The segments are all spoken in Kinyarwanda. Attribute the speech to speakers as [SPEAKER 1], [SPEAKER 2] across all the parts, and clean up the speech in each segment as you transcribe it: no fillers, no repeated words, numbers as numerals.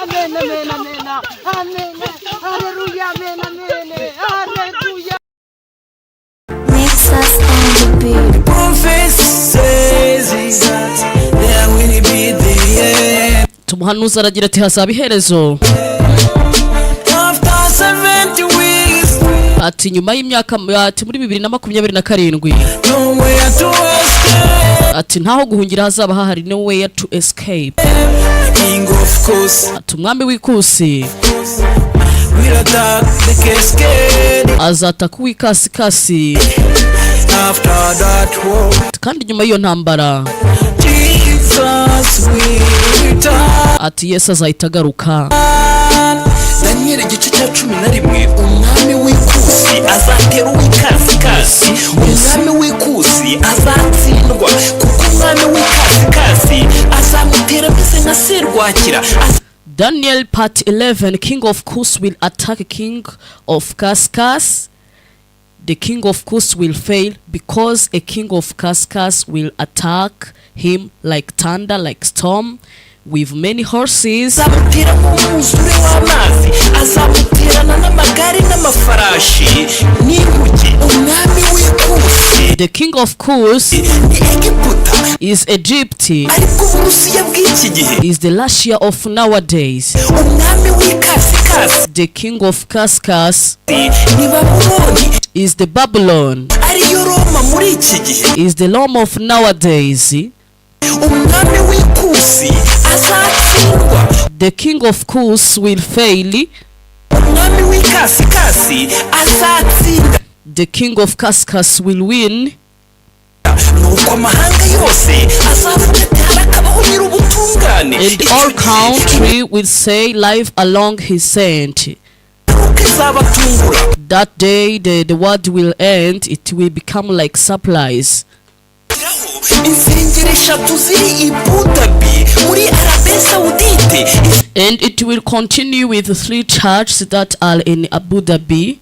[SPEAKER 1] amen, amen, amen, amen, hallelujah, amen, amen, hallelujah.
[SPEAKER 2] Makes us on the beat.
[SPEAKER 3] Prophet says that there will be the end.
[SPEAKER 4] Tumuhanuzi aragira ati hazaba iherezo.
[SPEAKER 3] After 70 weeks,
[SPEAKER 4] Ati nyuma y'imyaka ati muri 2027
[SPEAKER 3] nowhere to escape.
[SPEAKER 4] ati ntaho guhungira hazaba hahari, nowhere to escape.
[SPEAKER 3] King of course,
[SPEAKER 4] Ati umwami w'ikusi
[SPEAKER 3] will attack the cascade.
[SPEAKER 4] azataka uw'ikasikasi.
[SPEAKER 3] After that war,
[SPEAKER 4] Kandi nyuma y'iyo ntambara
[SPEAKER 3] Jesus will return.
[SPEAKER 4] ati Yesu azahita agaruka.
[SPEAKER 3] Daniel igice cya 11, umwami w'ikusi azatera uw'ikasikasi. Umwami w'ikusi azatsindwa kuko umwami w'ikasikasi azamutera mbese nka serwakira.
[SPEAKER 4] Daniel part 11, King of Kus will attack King of Kaskas. The king of Kus will fail because a king of Kaskas will attack him like thunder, like storm, with many horses.
[SPEAKER 3] Azamutera nk'umwuzure w'amazi, azamuterana n'amagare n'amafarashi n'inkuge. Umwami w'ikusi
[SPEAKER 4] The king of Kus
[SPEAKER 3] ni Egiputa,
[SPEAKER 4] is Egypt,
[SPEAKER 3] aribwo Burusiya bw'iki gihe.
[SPEAKER 4] is the Russia of nowadays.
[SPEAKER 3] Umwami w'ikasikasi
[SPEAKER 4] The king of Kaskas
[SPEAKER 3] ni Babuloni,
[SPEAKER 4] is the Babylon,
[SPEAKER 3] ariyo Roma muri iki gihe.
[SPEAKER 4] is the Rome of nowadays.
[SPEAKER 3] Umwami w'ikusi azatsindwa,
[SPEAKER 4] The king of Kus will fail.
[SPEAKER 3] umwami w'ikasikasi azatsinda.
[SPEAKER 4] The king of Kaskas will win.
[SPEAKER 3] Nuko amahanga yose azavuga ati harakabaho nyir'ubutungane.
[SPEAKER 4] And all country will say live along his saint.
[SPEAKER 3] Ingaruka izabatungura.
[SPEAKER 4] That day the word will end, it will become like supplies.
[SPEAKER 3] Insengero 3 ziri i Abu Dhabi muri Arabie Saoudite.
[SPEAKER 4] And it will continue with 3 churches that are in Abu Dhabi.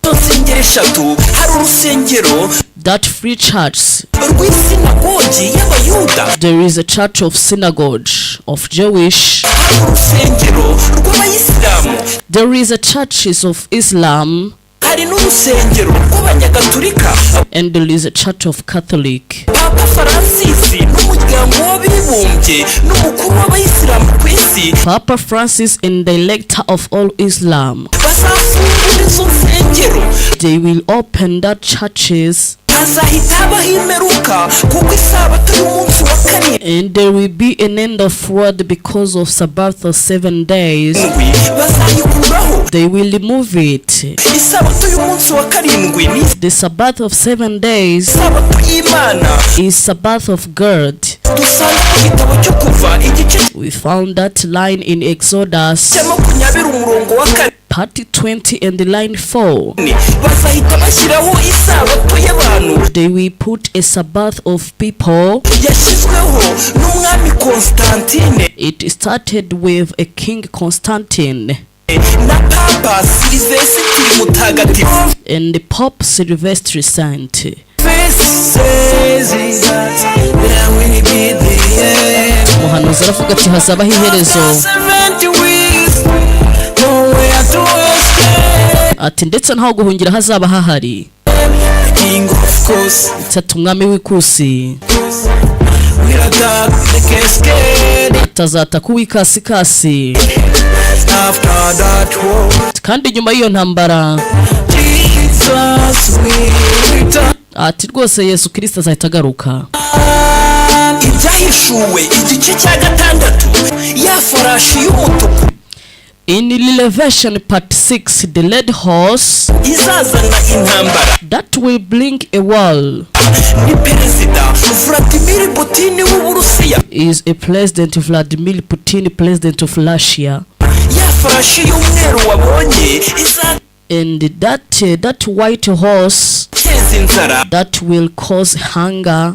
[SPEAKER 3] Izo nsengero 3 hari urusengero
[SPEAKER 4] That 3 churches,
[SPEAKER 3] rw'isinagogi y'Abayuda,
[SPEAKER 4] there is a church of synagogue of Jewish,
[SPEAKER 3] hari urusengero rw'Abayisilamu,
[SPEAKER 4] there is a churches of Islam,
[SPEAKER 3] hari n'urusengero rw'Abanyagatulika.
[SPEAKER 4] and there is a church of Catholic.
[SPEAKER 3] Papa Francis n'umuryango w'abibumbye n'umukuru w'Abayisilamu ku isi
[SPEAKER 4] Papa Francis and the elector of all Islam,
[SPEAKER 3] bazafungura izo nsengero.
[SPEAKER 4] they will open that churches,
[SPEAKER 3] Hazahita habaho imperuka kuko isabato y'umunsi wa karindwi
[SPEAKER 4] and there will be an end of world because of Sabbath of 7 days.
[SPEAKER 3] bazayikuraho.
[SPEAKER 4] They will remove it.
[SPEAKER 3] Isabato y'umunsi wa karindwi ni
[SPEAKER 4] The Sabbath of 7 days
[SPEAKER 3] isabato y'Imana.
[SPEAKER 4] is Sabbath of God.
[SPEAKER 3] Dusanga mu gitabo cyo kuva igice
[SPEAKER 4] We found that line in Exodus
[SPEAKER 3] cya 20 umurongo wa 4.
[SPEAKER 4] part 20 and the line 4.
[SPEAKER 3] Bazahita bashyiraho isabato y'abantu
[SPEAKER 4] They will put a Sabbath of people.
[SPEAKER 3] yashyizweho n'umwami Constantine
[SPEAKER 4] It started with a King Constantine
[SPEAKER 3] na Papa Silvestre Mutagatifu.
[SPEAKER 4] and the Pope Sylvester Saint. Umuhanuzi aravuga ati hazabaho iherezo. Ati ndetse ntaho guhungira hazaba hahari. Ati umwami w'ikusi atazataka uw'ikasikasi. Kandi nyuma y'iyo ntambara ati rwose Yesu Kristo azahita agaruka.
[SPEAKER 3] Ibyahishuwe igice cya 6 ya farashi y'umutuku
[SPEAKER 4] In Revelation part 6, the red horse
[SPEAKER 3] izazana intambara
[SPEAKER 4] that will bring a wall
[SPEAKER 3] ni perezida Vladimir Putin w'Uburusiya.
[SPEAKER 4] is a President Vladimir Putin, President of Russia.
[SPEAKER 3] Ya farashi y'umweru wabonye
[SPEAKER 4] And that white horse
[SPEAKER 3] izateza inzara
[SPEAKER 4] that will cause hunger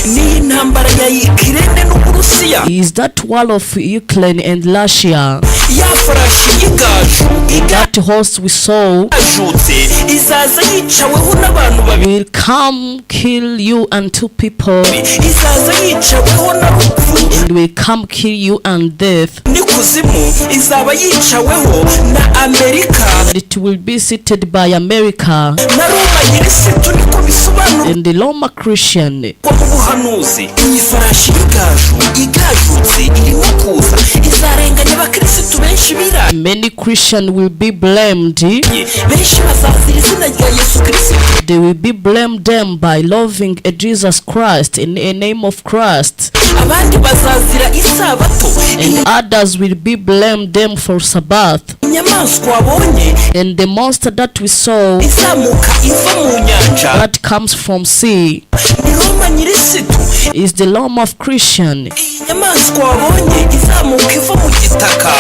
[SPEAKER 3] ni intambara ya Ukraine n'Uburusiya.
[SPEAKER 4] Is that war of Ukraine and Russia?
[SPEAKER 3] Ya farashi y'igaju
[SPEAKER 4] That horse we saw
[SPEAKER 3] igajutse izaza yicaweho n'abantu babiri.
[SPEAKER 4] will come kill you and two people,
[SPEAKER 3] Izaza yicaweho na rupfu
[SPEAKER 4] and will come kill you and death.
[SPEAKER 3] n'ikuzimu. Izaba yicaweho na Amerika
[SPEAKER 4] And it will be seated by America
[SPEAKER 3] na Roma nyirisitu, niko bisobanura
[SPEAKER 4] and the Roma Christian.
[SPEAKER 3] mu buhanuzi. Iyi farashi y'igaju igajutse irimo kuza, izarenganya abakirisitu benshi bira.
[SPEAKER 4] Many Christians will be blamed.
[SPEAKER 3] Benshi bazazira izina rya Yesu Kristo.
[SPEAKER 4] They will be blamed them by loving a Jesus Christ in the name of Christ.
[SPEAKER 3] Abandi bazazira isabato.
[SPEAKER 4] And others will be blamed them for Sabbath.
[SPEAKER 3] Inyamaswa wabonye
[SPEAKER 4] And the monster that we saw
[SPEAKER 3] izamuka iva mu nyanja
[SPEAKER 4] that comes from sea
[SPEAKER 3] ni Roma nyirisitu.
[SPEAKER 4] is the Lamb of Christian.
[SPEAKER 3] Inyamaswa wabonye izamuka iva mu gitaka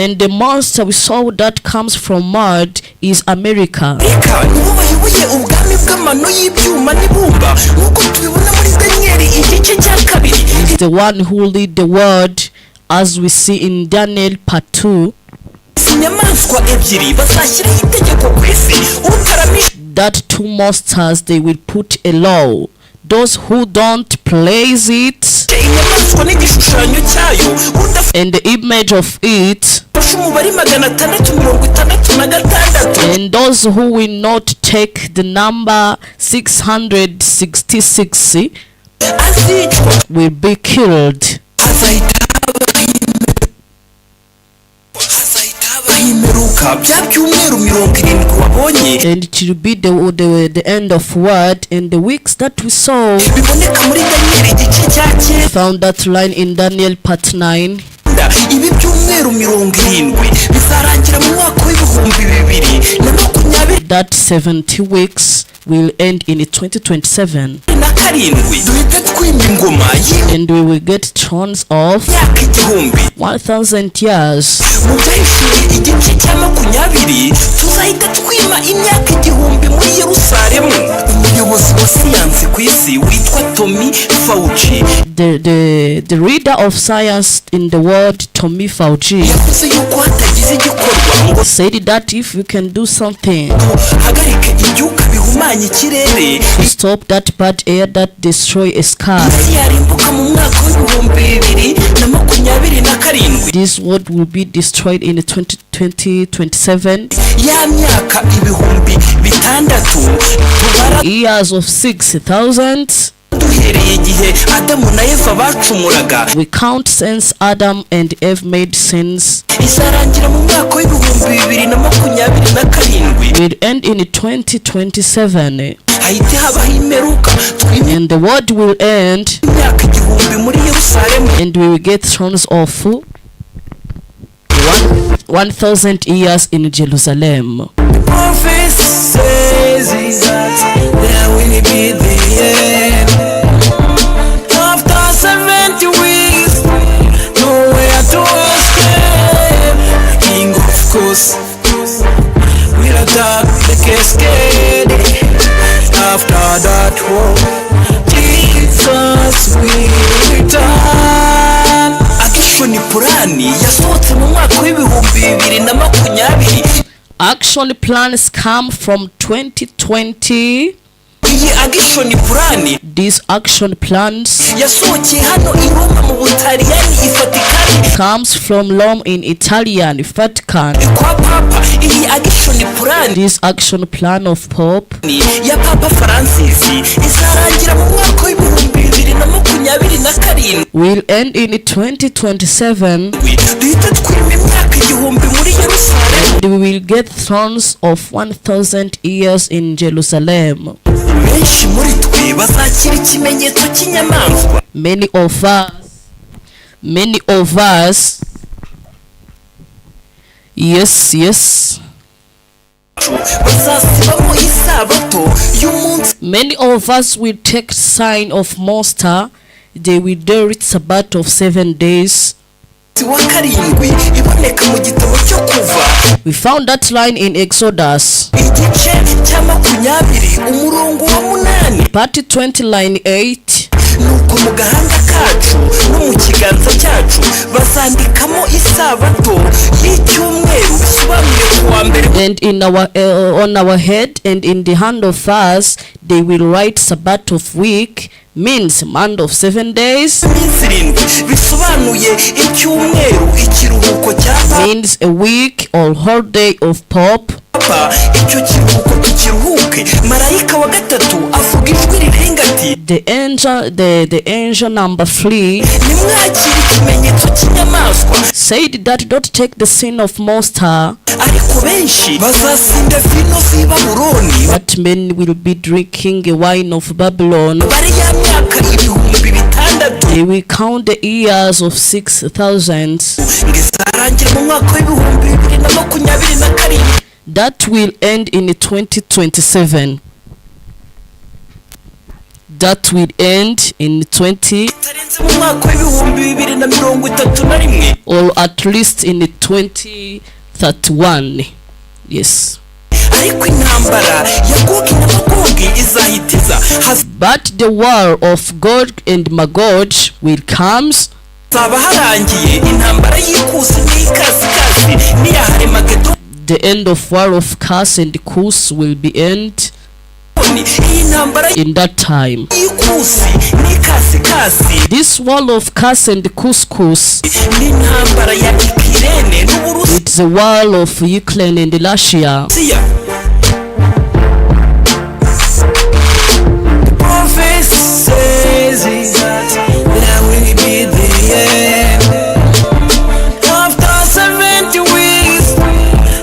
[SPEAKER 4] And the monster we saw that comes from mud is America.
[SPEAKER 3] Amerika nibo bayoboye ubwami bw'amano y'ibyuma n'ibumba, nk'uko tubibona muri Daniel igice cya kabiri.
[SPEAKER 4] Is the one who lead the world, as we see in Daniel part 2.
[SPEAKER 3] Inyamaswa ebyiri bazashyiraho itegeko ku isi, utaramisha
[SPEAKER 4] That two monsters they will put a law. Those who don't praise it
[SPEAKER 3] inyamaswa n'igishushanyo cyayo, udafashe
[SPEAKER 4] and the image of it,
[SPEAKER 3] umubare 666,
[SPEAKER 4] and those who will not take the number 666
[SPEAKER 3] azicwa.
[SPEAKER 4] will be killed.
[SPEAKER 3] Hazahita habaho imperuka. Bya byumweru 70 wabonye
[SPEAKER 4] And it will be the end of word, and the weeks that we saw
[SPEAKER 3] biboneka muri Daniel igice cya cyenda.
[SPEAKER 4] found that line in Daniel part 9.
[SPEAKER 3] Ibi byumweru 70 bizarangira mu mwaka w'ibihumbi 2027.
[SPEAKER 4] That 70 weeks will end in 2027,
[SPEAKER 3] duhita twima ingoma
[SPEAKER 4] and we will get thrones of
[SPEAKER 3] y'imyaka igihumbi.
[SPEAKER 4] 1000 years.
[SPEAKER 3] Mu byahishuriye igice cya 20 tuzahita twima imyaka igihumbi muri Yerusalemu. Umuyobozi wa siyansi ku isi witwa Tommy Fauci
[SPEAKER 4] The reader of science in the world, Tommy Fauci,
[SPEAKER 3] yavuze yuko hatagize igikorwa ngo
[SPEAKER 4] said that if you can do something
[SPEAKER 3] hagarike ibyuka bihumanya ikirere,
[SPEAKER 4] to stop that bad air that destroy a sky,
[SPEAKER 3] isi yarimbuka mu mwaka w'ibihumbi 2027.
[SPEAKER 4] this world will be destroyed in 2027.
[SPEAKER 3] Ya myaka ibihumbi 6 tubara
[SPEAKER 4] Years of 6,000
[SPEAKER 3] duhereye igihe Adamu na Eva bacumuraga,
[SPEAKER 4] we count since Adam and Eve made sins,
[SPEAKER 3] izarangira mu mwaka w'ibihumbi 2027.
[SPEAKER 4] will end in 2027,
[SPEAKER 3] hahita habaho imperuka, twima
[SPEAKER 4] and the world will end,
[SPEAKER 3] imyaka igihumbi muri Yerusalemu.
[SPEAKER 4] and we will get thrones of 1,000 years in Jerusalem.
[SPEAKER 3] Prophecy says that there will be the end. After 70 weeks, nowhere to escape. The King of course will attack the cascade. After that war, Jesus will return. Action plan yasohotse mu mwaka w'ibihumbi 2020.
[SPEAKER 4] Action plans come from 2020.
[SPEAKER 3] Iyi action plan
[SPEAKER 4] These action plans
[SPEAKER 3] yasohokeye hano i Roma mu Butaliyani, i Vatikani
[SPEAKER 4] comes from Rome in Italian, Vatican.
[SPEAKER 3] kwa Papa. Iyi action plan
[SPEAKER 4] This action plan of Pope
[SPEAKER 3] ya Papa Francis izarangira mu mwaka w'ibihumbi 2027.
[SPEAKER 4] will end in 2027,
[SPEAKER 3] duhita twima imyaka igihumbi muri Yerusalemu.
[SPEAKER 4] and we will get thrones of 1,000 years in Jerusalem.
[SPEAKER 3] Benshi muri twe bazakira ikimenyetso cy'inyamaswa.
[SPEAKER 4] Many of us, yes,
[SPEAKER 3] bazasibamo isabato y'umunsi
[SPEAKER 4] many of us will take sign of monster. They will do it Sabbath of 7 days.
[SPEAKER 3] wa karindwi iboneka mu gitabo cyo Kuva
[SPEAKER 4] We found that line in Exodus,
[SPEAKER 3] igice cya 20 umurongo wa 8.
[SPEAKER 4] part 20, line 8.
[SPEAKER 3] nuko mu gahanga kacu no mu kiganza cyacu bazandikamo isabato y'icyumweru bisobanuye kuwa mbere.
[SPEAKER 4] And in our on our head and in the hand of us they will write Sabbath of week, means month of 7 days,
[SPEAKER 3] bisobanuye icyumweru ikiruhuko cya
[SPEAKER 4] means a week or holiday of Pope.
[SPEAKER 3] icyo kiruhuko tukiruhuke. Marayika wa gatatu avuga ijwi rirenga ati
[SPEAKER 4] the angel number 3
[SPEAKER 3] nimwakire ikimenyetso cy'inyamaswa
[SPEAKER 4] said that don't take the sin of monster,
[SPEAKER 3] ariko benshi bazasinda vino z'i Babuloni,
[SPEAKER 4] but men will be drinking a wine of Babylon.
[SPEAKER 3] bari ya myaka ibihumbi bitandatu
[SPEAKER 4] They will count the years of 6,000
[SPEAKER 3] ngizarangira mu mwaka w'ibihumbi 2027
[SPEAKER 4] that will end in 2027. That will end in 20
[SPEAKER 3] tarenze mu mwaka w'ibihumbi 2031
[SPEAKER 4] or at least in 2031. Yes.
[SPEAKER 3] ariko intambara ya Gogi na Magogi izahitiza
[SPEAKER 4] But the war of Gog and Magog will comes.
[SPEAKER 3] hazaba harangiye intambara y'ikusi n'ikasikasi n'iya Haremagedoni.
[SPEAKER 4] The end of war of Kas and Kus will be end
[SPEAKER 3] iyi ntambara
[SPEAKER 4] in that time.
[SPEAKER 3] y'ikusi n'ikasikasi
[SPEAKER 4] This war of Kas and Couscous,
[SPEAKER 3] n'intambara ya Ukraine n'Uburusiya.
[SPEAKER 4] it's a war of Ukraine and Russia.
[SPEAKER 3] The prophet says that will be the end. After 70 weeks,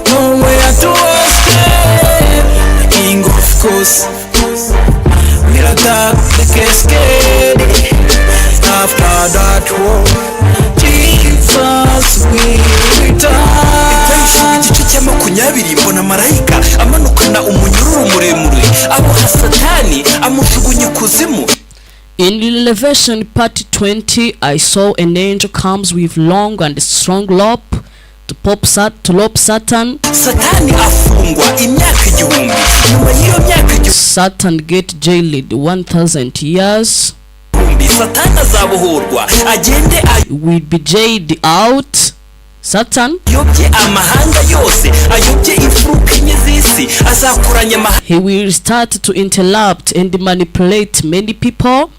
[SPEAKER 3] nowhere to escape. The king of course will attack the cascade. After that war, Jesus will return. Igice cya 20 mbona marayika amanukana umunyururu muremure aboha Satani amushugunya kuzimu.
[SPEAKER 4] In Revelation part 20, I saw an angel comes with long and strong rope to rope Satan.
[SPEAKER 3] Satani afungwa imyaka igihumbi. Nyuma y'iyo myaka igihumbi
[SPEAKER 4] Satan get jailed 1,000 years.
[SPEAKER 3] Satani azabohorwa agende
[SPEAKER 4] Will be jailed out. Satan,
[SPEAKER 3] ayobye amahanga yose, ayobye imfuruka enye z'isi, azakuranya amahanga
[SPEAKER 4] he will start to interrupt and manipulate many people.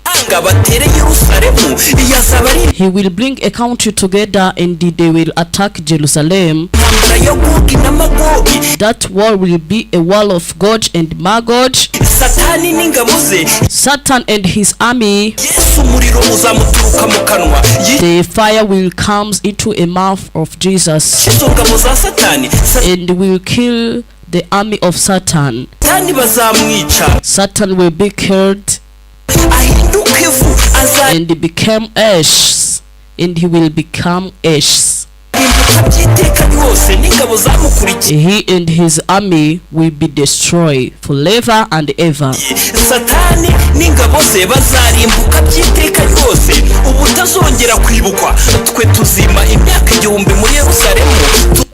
[SPEAKER 3] batere Yerusalemu. Yazaba ari
[SPEAKER 4] He will bring a country together and they will attack Jerusalem.
[SPEAKER 3] intambara ya Gogi na Magogi.
[SPEAKER 4] That war will be a war of Gog and Magog.
[SPEAKER 3] Satani n'ingabo ze,
[SPEAKER 4] Satan and his army,
[SPEAKER 3] Yesu umuriro uzamuturuka mu kanwa.
[SPEAKER 4] the fire will comes into a mouth of Jesus
[SPEAKER 3] Izo ngabo za Satani,
[SPEAKER 4] and will kill the army of Satan.
[SPEAKER 3] Satani bazamwica
[SPEAKER 4] Satan will be killed
[SPEAKER 3] ahinduka ivu,
[SPEAKER 4] and become ash, and he will become ash.
[SPEAKER 3] azarimbuka by'iteka ryose n'ingabo zamukurikiye.
[SPEAKER 4] He and his army will be destroyed forever and ever.
[SPEAKER 3] Satani n'ingabo ze bazarimbuka by'iteka ryose, ubutazongera kwibukwa. Twe tuzima imyaka igihumbi muri Yerusalemu,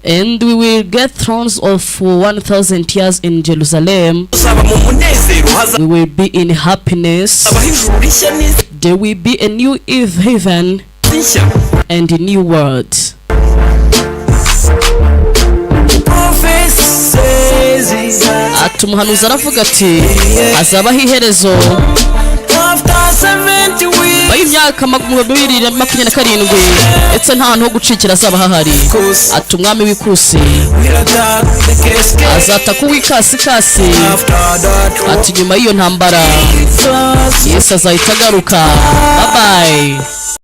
[SPEAKER 4] And we will get thrones of 1,000 years in Jerusalem.
[SPEAKER 3] tuzaba mu munezero,
[SPEAKER 4] We will be in happiness.
[SPEAKER 3] hazabaho ijuru rishya n'isi
[SPEAKER 4] There will be a new heaven
[SPEAKER 3] nshya.
[SPEAKER 4] and a new world.
[SPEAKER 3] Prophet says that
[SPEAKER 4] Ati umuhanuzi aravuga ati hazabaho iherezo
[SPEAKER 3] after 70 weeks,
[SPEAKER 4] y'imyaka 2027 ndetse nta hantu ho gucikira azaba hahari. Ati umwami w'ikusi
[SPEAKER 3] we'll attack the cascade.
[SPEAKER 4] azataka uw'ikasikasi.
[SPEAKER 3] After that war,
[SPEAKER 4] Ati nyuma y'iyo ntambara
[SPEAKER 3] Jesus
[SPEAKER 4] Yesu azahita agaruka. Bye bye.